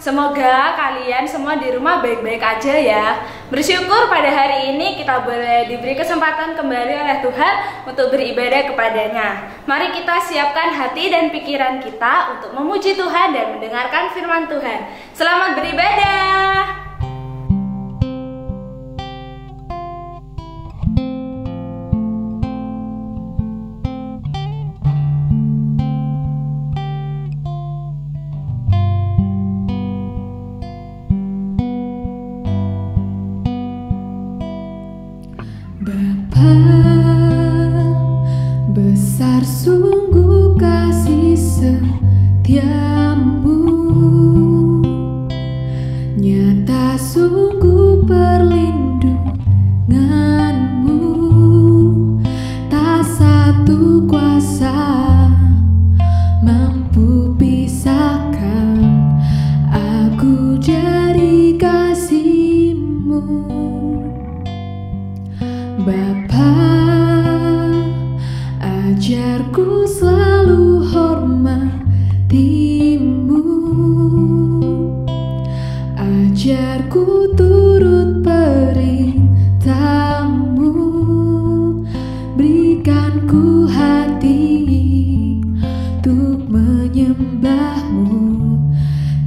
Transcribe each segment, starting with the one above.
Semoga kalian semua di rumah baik-baik aja ya. Bersyukur pada hari ini kita boleh diberi kesempatan kembali oleh Tuhan untuk beribadah kepadanya. Mari kita siapkan hati dan pikiran kita untuk memuji Tuhan dan mendengarkan firman Tuhan. Selamat beribadah. Bapa, besar sungguh kasih setiamu, nyata sungguh perlindunganmu, tak satu kuasa mampu pisahkan aku dari kasih-Mu. Bapa, ajarku selalu hormati-Mu, ajarku turut perintah-Mu, berikanku hati untuk menyembah-Mu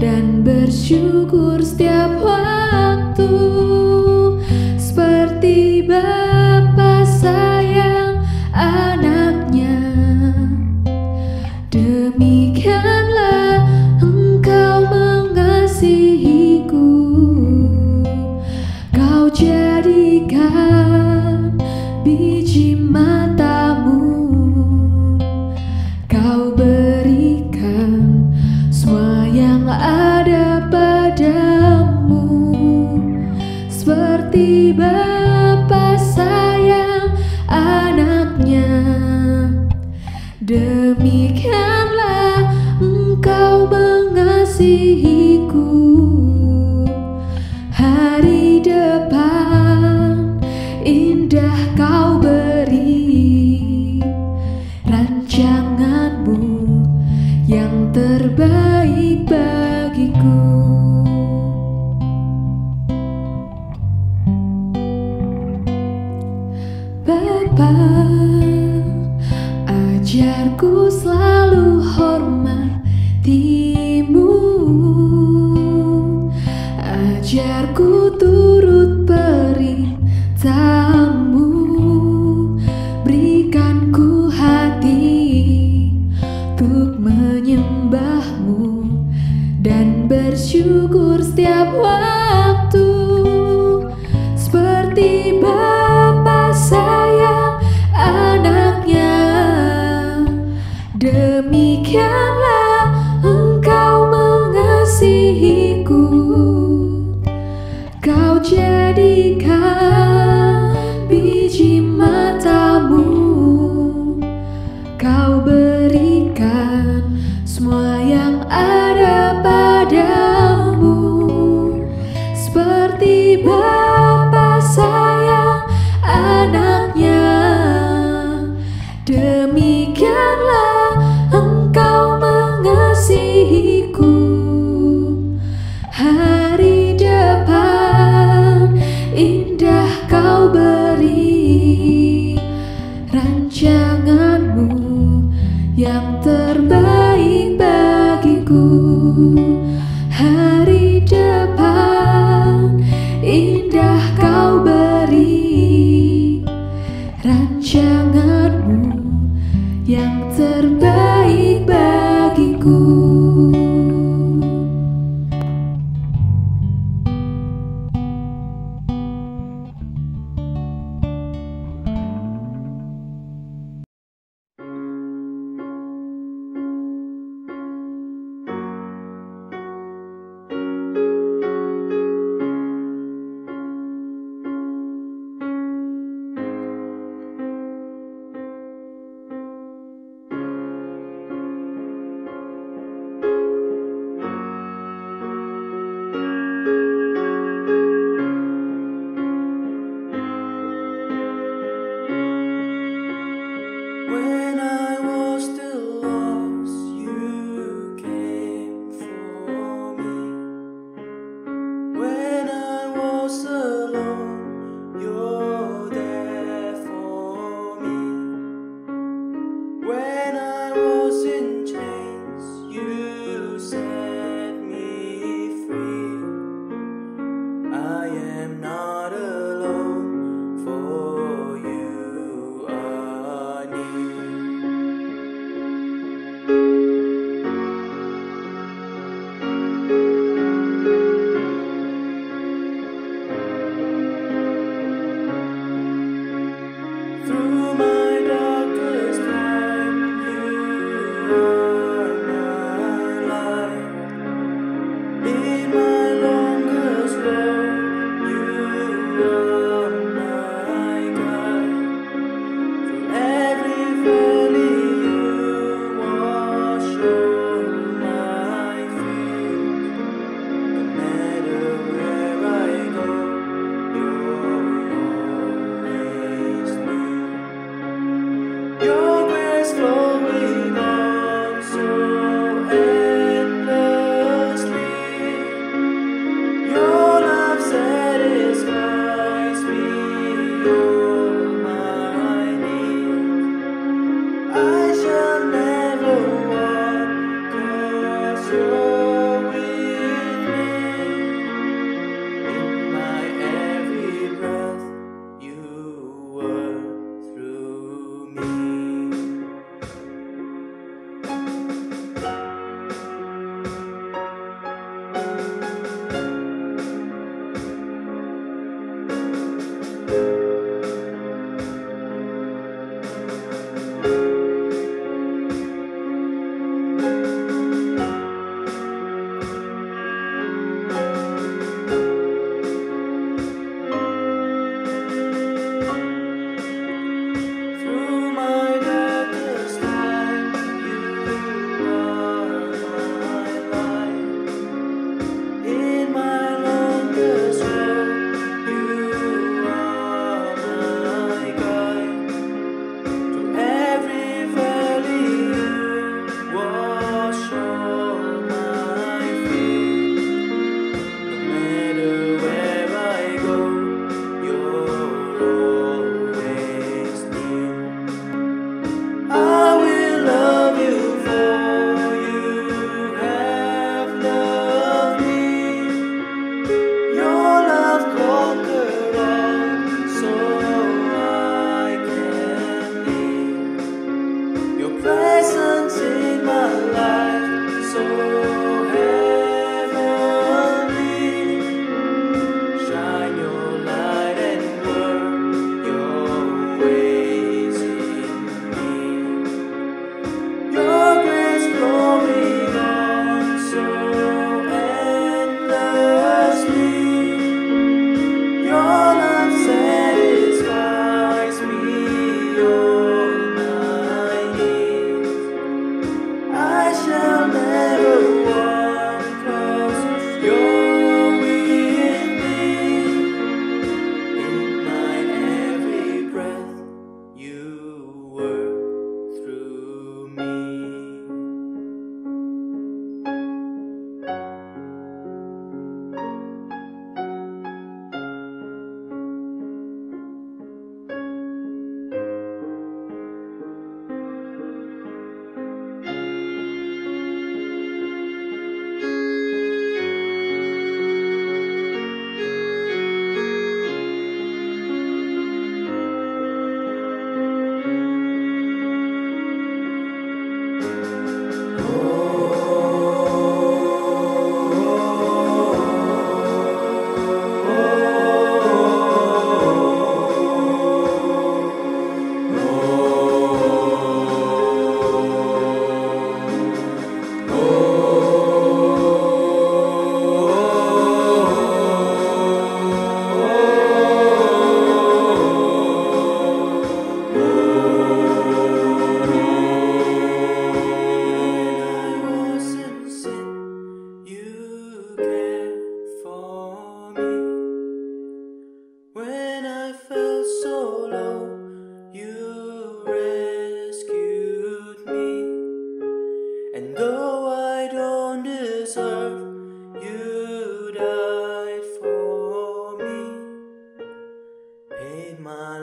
dan bersyukur setiap waktu, seperti Bapa sayang anaknya, demikianlah Engkau mengasihiku. Kau jadikan biji mata-Mu, Kau berikan semua yang ada padamu, seperti Bapa sayang anaknya, demikianlah Engkau mengasihiku. Hari depan indah Kau beri, rancangan-Mu yang terbaik bagiku. Bapa, ajarku selalu hormati-Mu, ajarku turut perintah-Mu, berikanku hati untuk menyembah-Mu dan bersyukur setiap waktu, seperti Bapa sayang anaknya, demikianlah Engkau mengasihiku. Kau jadikan biji mata-Mu, Kau berikan semua yang ada padamu, seperti Bapa sayang anaknya, demikianlah Engkau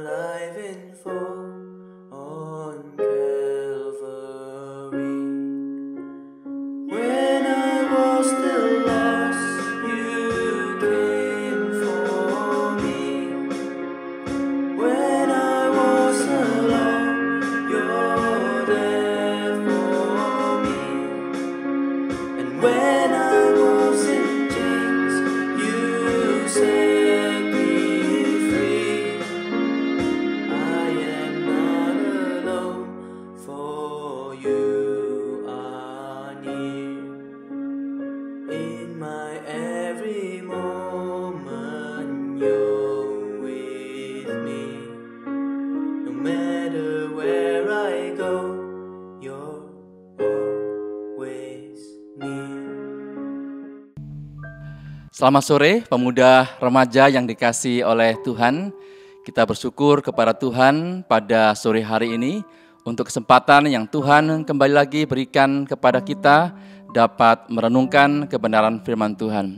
life in full on Calvary. When I was still lost, you came for me. When I was alone, you're there for me. And when I was in chains, you set me free. I am not alone, for you are near. In my every moment, you're with me. No matter where I go, you're always near. Selamat sore pemuda remaja yang dikasihi oleh Tuhan. Kita bersyukur kepada Tuhan pada sore hari ini untuk kesempatan yang Tuhan kembali lagi berikan kepada kita dapat merenungkan kebenaran firman Tuhan.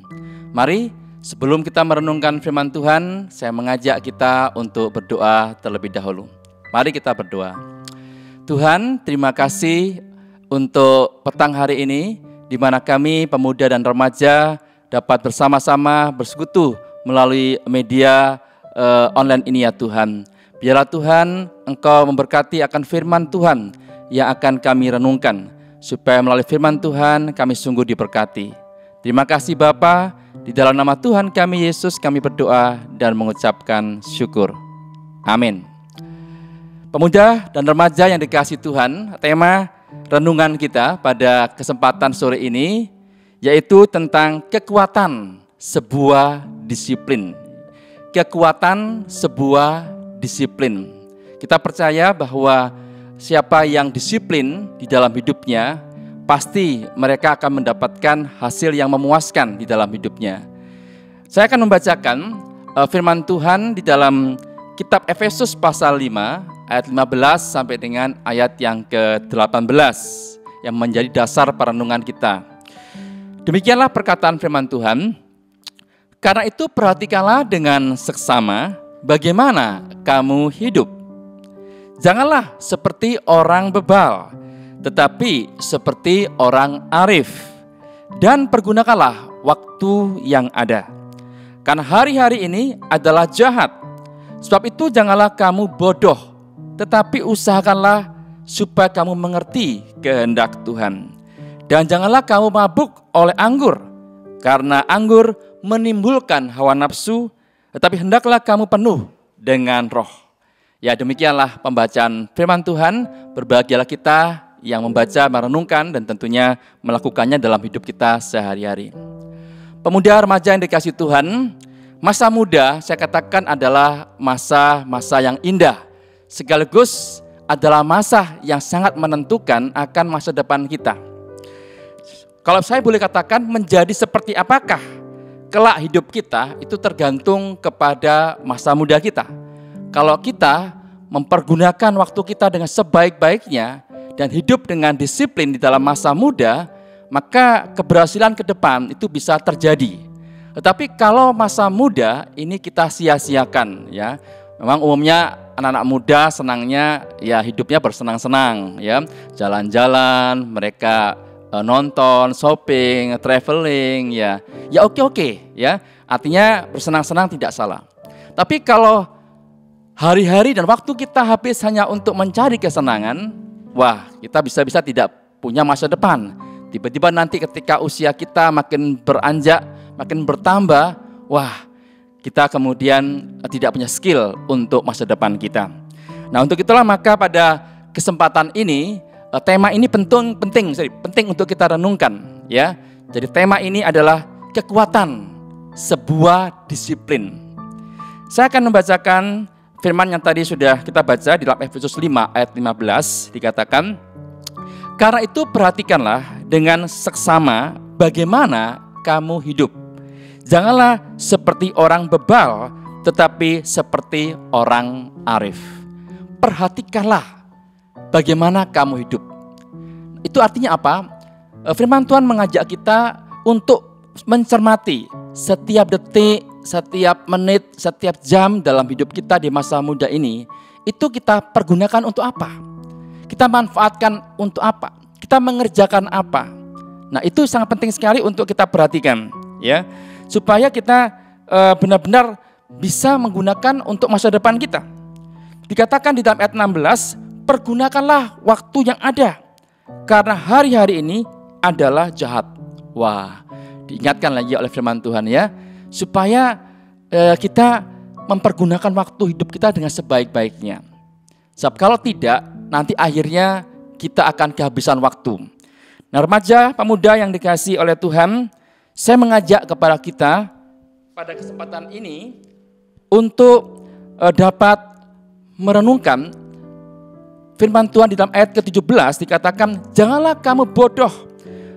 Mari sebelum kita merenungkan firman Tuhan, saya mengajak kita untuk berdoa terlebih dahulu. Mari kita berdoa. Tuhan, terima kasih untuk petang hari ini di mana kami pemuda dan remaja dapat bersama-sama bersekutu melalui media online ini ya Tuhan. Biarlah Tuhan Engkau memberkati akan firman Tuhan yang akan kami renungkan, supaya melalui firman Tuhan kami sungguh diberkati. Terima kasih Bapa, di dalam nama Tuhan kami Yesus kami berdoa dan mengucapkan syukur. Amin. Pemuda dan remaja yang dikasihi Tuhan, tema renungan kita pada kesempatan sore ini yaitu tentang kekuatan sebuah disiplin. Kekuatan sebuah disiplin. Kita percaya bahwa siapa yang disiplin di dalam hidupnya, pasti mereka akan mendapatkan hasil yang memuaskan di dalam hidupnya. Saya akan membacakan firman Tuhan di dalam kitab Efesus pasal 5 ayat 15 sampai dengan ayat yang ke-18 yang menjadi dasar perenungan kita. Demikianlah perkataan firman Tuhan. Karena itu perhatikanlah dengan seksama bagaimana kamu hidup. Janganlah seperti orang bebal, tetapi seperti orang arif. Dan pergunakanlah waktu yang ada. Karena hari-hari ini adalah jahat. Sebab itu janganlah kamu bodoh, tetapi usahakanlah supaya kamu mengerti kehendak Tuhan. Dan janganlah kamu mabuk oleh anggur, karena anggur menimbulkan hawa nafsu, tetapi hendaklah kamu penuh dengan roh. Ya, demikianlah pembacaan firman Tuhan. Berbahagialah kita yang membaca, merenungkan, dan tentunya melakukannya dalam hidup kita sehari-hari. Pemuda remaja yang dikasihi Tuhan, masa muda saya katakan adalah masa-masa yang indah, sekaligus adalah masa yang sangat menentukan akan masa depan kita. Kalau saya boleh katakan, menjadi seperti apakah kelak hidup kita itu tergantung kepada masa muda kita. Kalau kita mempergunakan waktu kita dengan sebaik-baiknya dan hidup dengan disiplin di dalam masa muda, maka keberhasilan ke depan itu bisa terjadi. Tetapi kalau masa muda ini kita sia-siakan, ya, memang umumnya anak-anak muda senangnya ya hidupnya bersenang-senang, ya, jalan-jalan, mereka nonton, shopping, traveling, ya oke, ya. Artinya bersenang-senang tidak salah. Tapi kalau hari-hari dan waktu kita habis hanya untuk mencari kesenangan, wah, kita bisa-bisa tidak punya masa depan. Tiba-tiba nanti ketika usia kita makin beranjak, makin bertambah, wah, kita kemudian tidak punya skill untuk masa depan kita. Nah, untuk itulah maka pada kesempatan ini tema ini penting untuk kita renungkan, ya. Jadi tema ini adalah kekuatan sebuah disiplin. Saya akan membacakan firman yang tadi sudah kita baca di dalam Efesus 5 ayat 15, dikatakan, "Karena itu perhatikanlah dengan seksama bagaimana kamu hidup. Janganlah seperti orang bebal, tetapi seperti orang arif." Perhatikanlah bagaimana kamu hidup. Itu artinya apa? Firman Tuhan mengajak kita untuk mencermati setiap detik, setiap menit, setiap jam dalam hidup kita di masa muda ini, itu kita pergunakan untuk apa? Kita manfaatkan untuk apa? Kita mengerjakan apa? Nah, itu sangat penting sekali untuk kita perhatikan, ya, supaya kita benar-benar bisa menggunakan untuk masa depan kita. Dikatakan di dalam ayat 16, pergunakanlah waktu yang ada, karena hari-hari ini adalah jahat. Wah, diingatkan lagi oleh firman Tuhan, ya, supaya kita mempergunakan waktu hidup kita dengan sebaik-baiknya. Sebab kalau tidak, nanti akhirnya kita akan kehabisan waktu. Nah, remaja, pemuda yang dikasihi oleh Tuhan, saya mengajak kepada kita pada kesempatan ini untuk dapat merenungkan firman Tuhan di dalam ayat ke-17 dikatakan, janganlah kamu bodoh,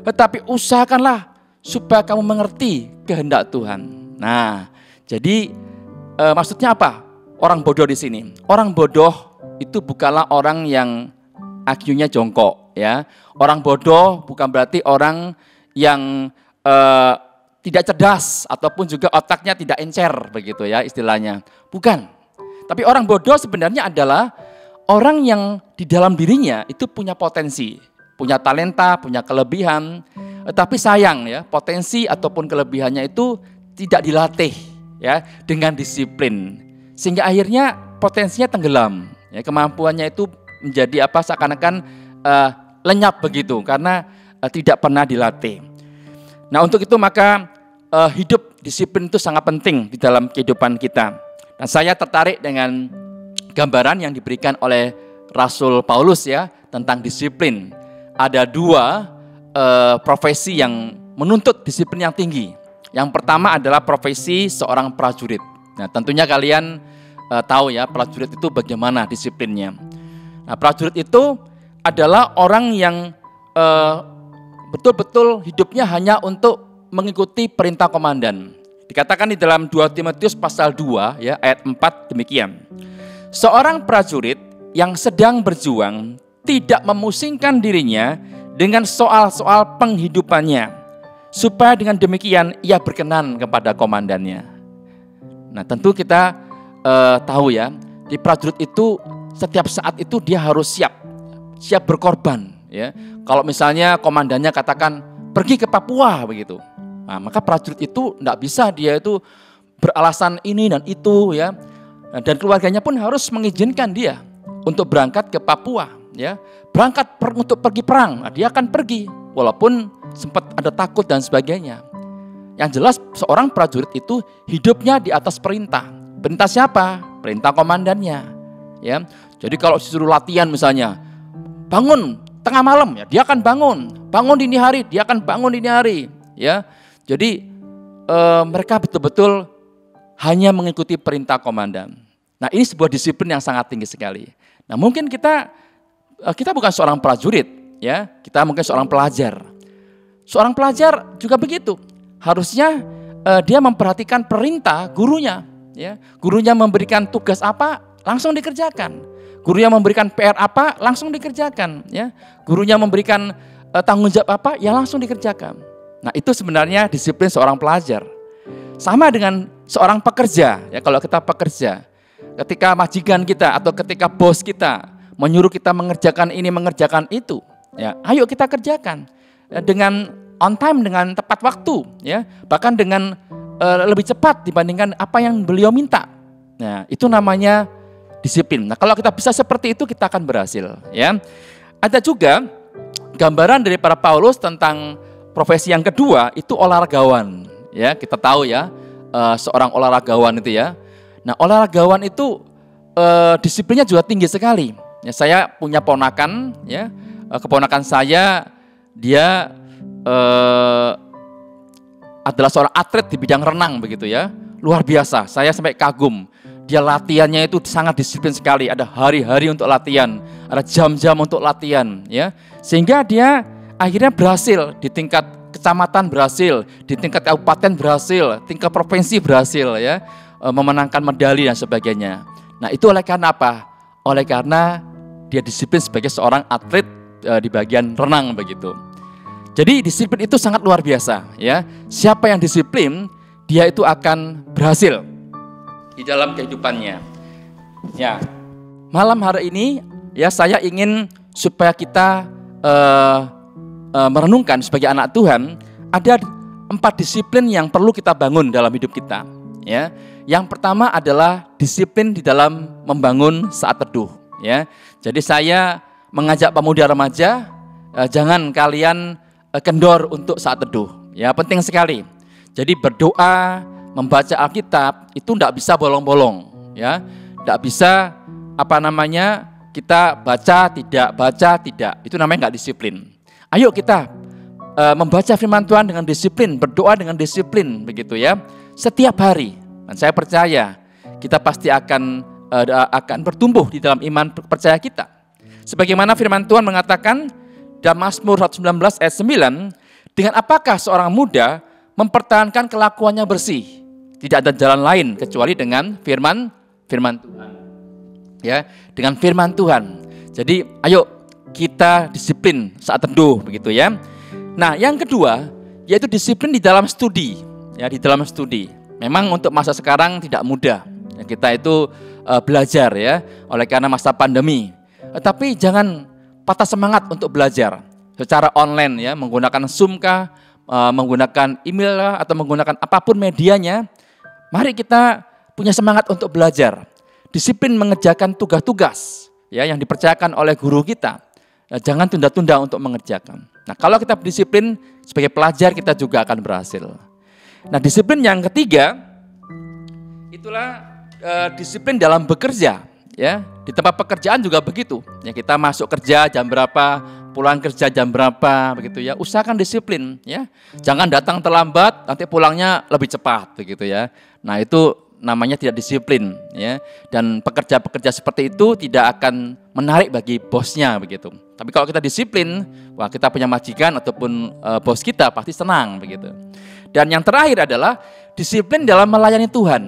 tetapi usahakanlah supaya kamu mengerti kehendak Tuhan. Nah, jadi maksudnya apa? Orang bodoh di sini. Orang bodoh itu bukanlah orang yang IQ-nya jongkok, ya. Orang bodoh bukan berarti orang yang tidak cerdas ataupun juga otaknya tidak encer, begitu ya istilahnya. Bukan. Tapi orang bodoh sebenarnya adalah orang yang di dalam dirinya itu punya potensi, punya talenta, punya kelebihan, tapi sayang ya, potensi ataupun kelebihannya itu tidak dilatih ya dengan disiplin. Sehingga akhirnya potensinya tenggelam. Ya, kemampuannya itu menjadi apa, seakan-akan lenyap begitu karena tidak pernah dilatih. Nah, untuk itu maka hidup disiplin itu sangat penting di dalam kehidupan kita. Dan saya tertarik dengan gambaran yang diberikan oleh Rasul Paulus ya tentang disiplin. Ada dua profesi yang menuntut disiplin yang tinggi. Yang pertama adalah profesi seorang prajurit. Nah, tentunya kalian tahu ya prajurit itu bagaimana disiplinnya. Nah, prajurit itu adalah orang yang betul-betul hidupnya hanya untuk mengikuti perintah komandan. Dikatakan di dalam 2 Timotius pasal 2 ya ayat 4 demikian. Seorang prajurit yang sedang berjuang tidak memusingkan dirinya dengan soal-soal penghidupannya, supaya dengan demikian ia berkenan kepada komandannya. Nah, tentu kita tahu ya, di prajurit itu setiap saat itu dia harus siap berkorban ya. Kalau misalnya komandannya katakan pergi ke Papua begitu, nah, maka prajurit itu tidak bisa dia itu beralasan ini dan itu ya. Dan keluarganya pun harus mengizinkan dia untuk berangkat ke Papua ya. Berangkat untuk pergi perang, nah, dia akan pergi walaupun sempat ada takut dan sebagainya. Yang jelas seorang prajurit itu hidupnya di atas perintah. Perintah siapa? Perintah komandannya ya. Jadi kalau disuruh latihan misalnya, bangun tengah malam ya, dia akan bangun. Bangun dini hari, dia akan bangun dini hari ya. Jadi mereka betul-betul hanya mengikuti perintah komandan. Nah, ini sebuah disiplin yang sangat tinggi sekali. Nah, mungkin kita bukan seorang prajurit ya, kita mungkin seorang pelajar. Seorang pelajar juga begitu. Harusnya dia memperhatikan perintah gurunya ya. Gurunya memberikan tugas apa, langsung dikerjakan. Gurunya memberikan PR apa, langsung dikerjakan ya. Gurunya memberikan tanggung jawab apa, ya langsung dikerjakan. Nah, itu sebenarnya disiplin seorang pelajar. Sama dengan seorang pekerja, ya kalau kita pekerja, ketika majikan kita atau ketika bos kita menyuruh kita mengerjakan ini, mengerjakan itu, ya ayo kita kerjakan dengan on time, dengan tepat waktu, ya bahkan dengan lebih cepat dibandingkan apa yang beliau minta. Nah, itu namanya disiplin. Nah, kalau kita bisa seperti itu, kita akan berhasil. Ya, ada juga gambaran dari para Paulus tentang profesi yang kedua, itu olahragawan. Ya, kita tahu ya, seorang olahragawan itu ya. Nah, olahragawan itu disiplinnya juga tinggi sekali. Ya, saya punya ponakan, ya, keponakan saya dia adalah seorang atlet di bidang renang begitu ya, luar biasa. Saya sampai kagum. Dia latihannya itu sangat disiplin sekali. Ada hari-hari untuk latihan, ada jam-jam untuk latihan, ya. Sehingga dia akhirnya berhasil di tingkat kecamatan berhasil, di tingkat kabupaten berhasil, tingkat provinsi berhasil ya, memenangkan medali dan sebagainya. Nah, itu oleh karena apa? Oleh karena dia disiplin sebagai seorang atlet di bagian renang begitu. Jadi disiplin itu sangat luar biasa ya. Siapa yang disiplin, dia itu akan berhasil di dalam kehidupannya. Ya, malam hari ini ya saya ingin supaya kita merenungkan sebagai anak Tuhan, ada 4 disiplin yang perlu kita bangun dalam hidup kita. Ya, yang pertama adalah disiplin di dalam membangun saat teduh. Ya, jadi saya mengajak pemuda remaja, jangan kalian kendor untuk saat teduh. Ya, penting sekali. Jadi berdoa, membaca Alkitab itu tidak bisa bolong-bolong. Ya, tidak bisa kita baca tidak. Itu namanya nggak disiplin. Ayo kita membaca firman Tuhan dengan disiplin, berdoa dengan disiplin, begitu ya, setiap hari. Dan saya percaya kita pasti akan bertumbuh di dalam iman percaya kita. Sebagaimana firman Tuhan mengatakan dalam Mazmur 119 ayat 9, dengan apakah seorang muda mempertahankan kelakuannya bersih? Tidak ada jalan lain kecuali dengan firman Tuhan. Ya, dengan firman Tuhan. Jadi ayo kita disiplin saat teduh, begitu ya. Nah, yang kedua yaitu disiplin di dalam studi. Ya, di dalam studi. Memang untuk masa sekarang tidak mudah. Ya, kita itu belajar ya, oleh karena masa pandemi. Tapi jangan patah semangat untuk belajar secara online ya, menggunakan Zoom kah, menggunakan email kah, atau menggunakan apapun medianya. Mari kita punya semangat untuk belajar. Disiplin mengerjakan tugas-tugas ya yang dipercayakan oleh guru kita. Jangan tunda-tunda untuk mengerjakan. Nah, kalau kita disiplin sebagai pelajar, kita juga akan berhasil. Nah, disiplin yang ketiga itulah disiplin dalam bekerja. Ya, di tempat pekerjaan juga begitu. Ya, kita masuk kerja jam berapa, pulang kerja jam berapa, begitu ya. Usahakan disiplin, ya. Jangan datang terlambat, nanti pulangnya lebih cepat, begitu ya. Nah, itu namanya tidak disiplin, ya. Dan pekerja-pekerja seperti itu tidak akan menarik bagi bosnya, begitu. Tapi kalau kita disiplin, wah, kita punya majikan ataupun bos kita pasti senang, begitu. Dan yang terakhir adalah disiplin dalam melayani Tuhan.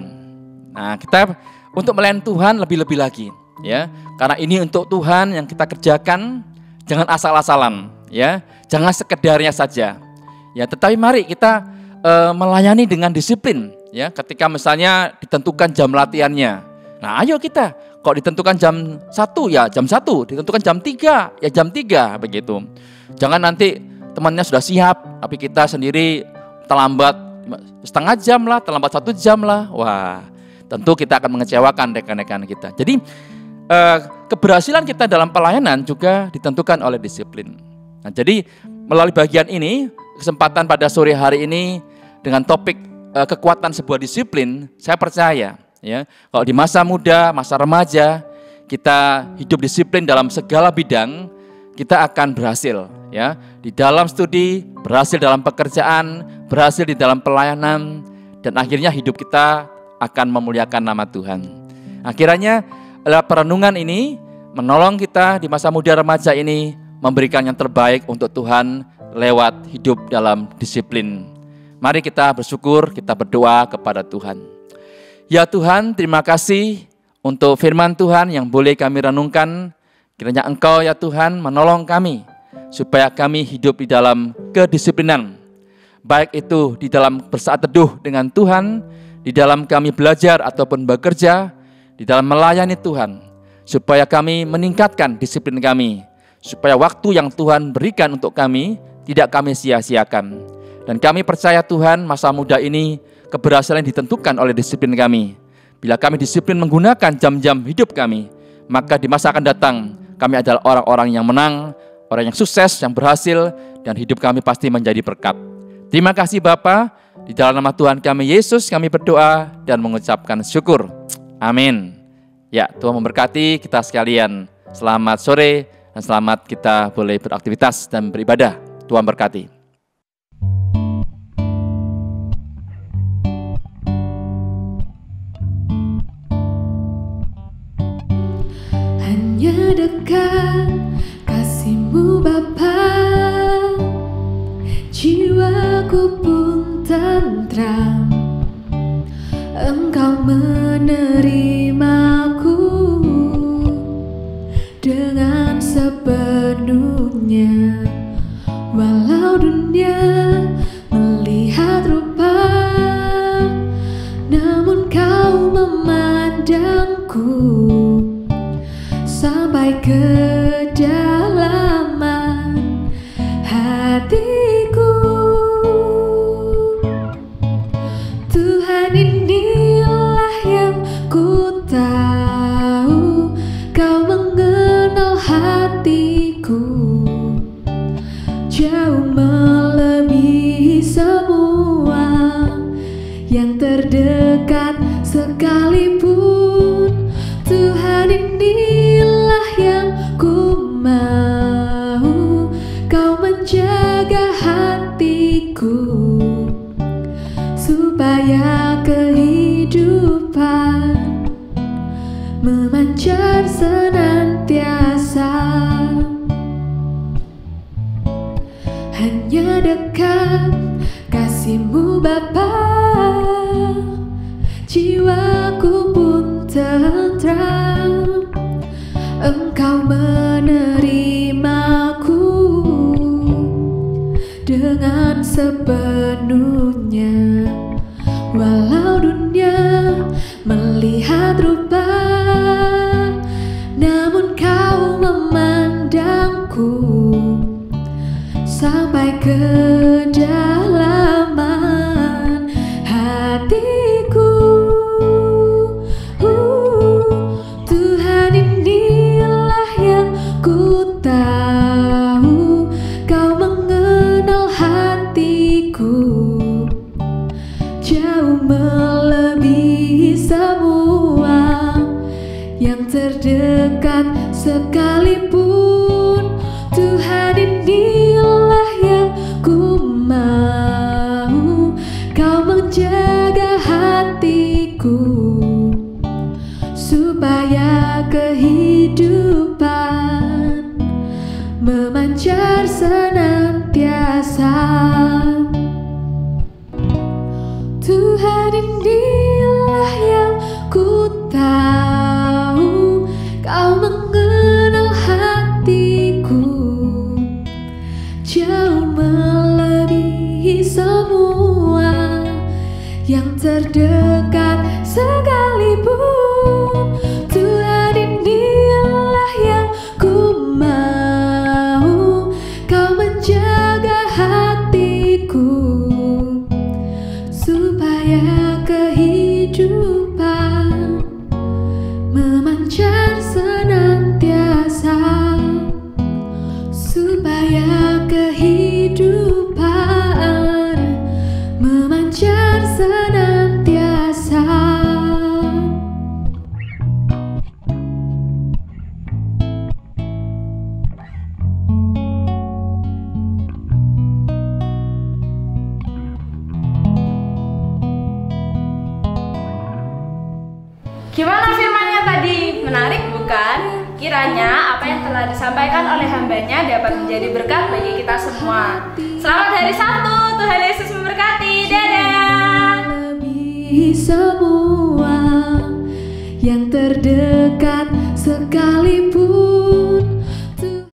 Nah, kita untuk melayani Tuhan lebih-lebih lagi, ya. Karena ini untuk Tuhan yang kita kerjakan, jangan asal-asalan, ya. Jangan sekedarnya saja. Ya, tetapi mari kita melayani dengan disiplin, ya. Ketika misalnya ditentukan jam latihannya. Nah, ayo kita, kalau ditentukan jam 1 ya jam 1, ditentukan jam 3 ya jam 3, begitu. Jangan nanti temannya sudah siap, tapi kita sendiri terlambat setengah jam lah, terlambat 1 jam lah. Wah, tentu kita akan mengecewakan rekan-rekan kita. Jadi keberhasilan kita dalam pelayanan juga ditentukan oleh disiplin. Nah, jadi melalui bagian ini, kesempatan pada sore hari ini dengan topik kekuatan sebuah disiplin, saya percaya ya, kalau di masa muda, masa remaja, kita hidup disiplin dalam segala bidang, kita akan berhasil ya. Di dalam studi, berhasil dalam pekerjaan, berhasil di dalam pelayanan, dan akhirnya hidup kita akan memuliakan nama Tuhan. Akhirnya perenungan ini menolong kita di masa muda remaja ini memberikan yang terbaik untuk Tuhan lewat hidup dalam disiplin. Mari kita bersyukur, kita berdoa kepada Tuhan. Ya Tuhan, terima kasih untuk firman Tuhan yang boleh kami renungkan. Kiranya Engkau ya Tuhan menolong kami supaya kami hidup di dalam kedisiplinan. Baik itu di dalam bersaat teduh dengan Tuhan, di dalam kami belajar ataupun bekerja, di dalam melayani Tuhan, supaya kami meningkatkan disiplin kami, supaya waktu yang Tuhan berikan untuk kami tidak kami sia-siakan. Dan kami percaya Tuhan, masa muda ini keberhasilan ditentukan oleh disiplin kami. Bila kami disiplin menggunakan jam-jam hidup kami, maka di masa akan datang kami adalah orang-orang yang menang, orang yang sukses, yang berhasil, dan hidup kami pasti menjadi berkat. Terima kasih Bapa, di dalam nama Tuhan kami Yesus kami berdoa dan mengucapkan syukur. Amin. Ya, Tuhan memberkati kita sekalian. Selamat sore dan selamat kita boleh beraktivitas dan beribadah. Tuhan berkati. Hanya dekat kasih-Mu Bapa, jiwaku pun tentram. Engkau menerimaku dengan sepenuhnya. Walau dunia melihat rupaku kedalaman hatiku. Tuhan, inilah yang ku tahu, Kau mengenal hatiku jauh melebihi semua yang terdekat sekalipun. Tuhan, inilah yang ku mau, Kau menjaga hatiku supaya kehidupan memancar senantiasa. Hanya dekat kasih-Mu Bapa, jiwaku pun tentram. Engkau menerimaku dengan sepenuhnya, walau dunia melihat rupa, namun Kau memandangku sampai kedalaman hatiku. Tuhan, inilah yang ku tahu, Kau mengenal hatiku jauh melebihi semua yang terdekat sekalipun. Tuhan, inilah yang ku mau, Kau menjaga hatiku supaya kehidupan memancar senantiasa. Tuhan, inilah yang ku tahu, Kau mengenal hatiku jauh melebihi semua yang terdekat sekalipun. Tuhan, inilah yang ku mau, Kau menjaga hatiku supaya kehidupan memancar senantiasa, supaya kehidupan memancar senantiasa. Gimana firman-Nya tadi? Menarik bukan? Kiranya apa yang telah disampaikan oleh hamba-Nya dapat menjadi berkat bagi kita semua. Selamat hari Sabtu, Tuhan Yesus memberkati. Dadah. Lebih semua yang terdekat sekalipun.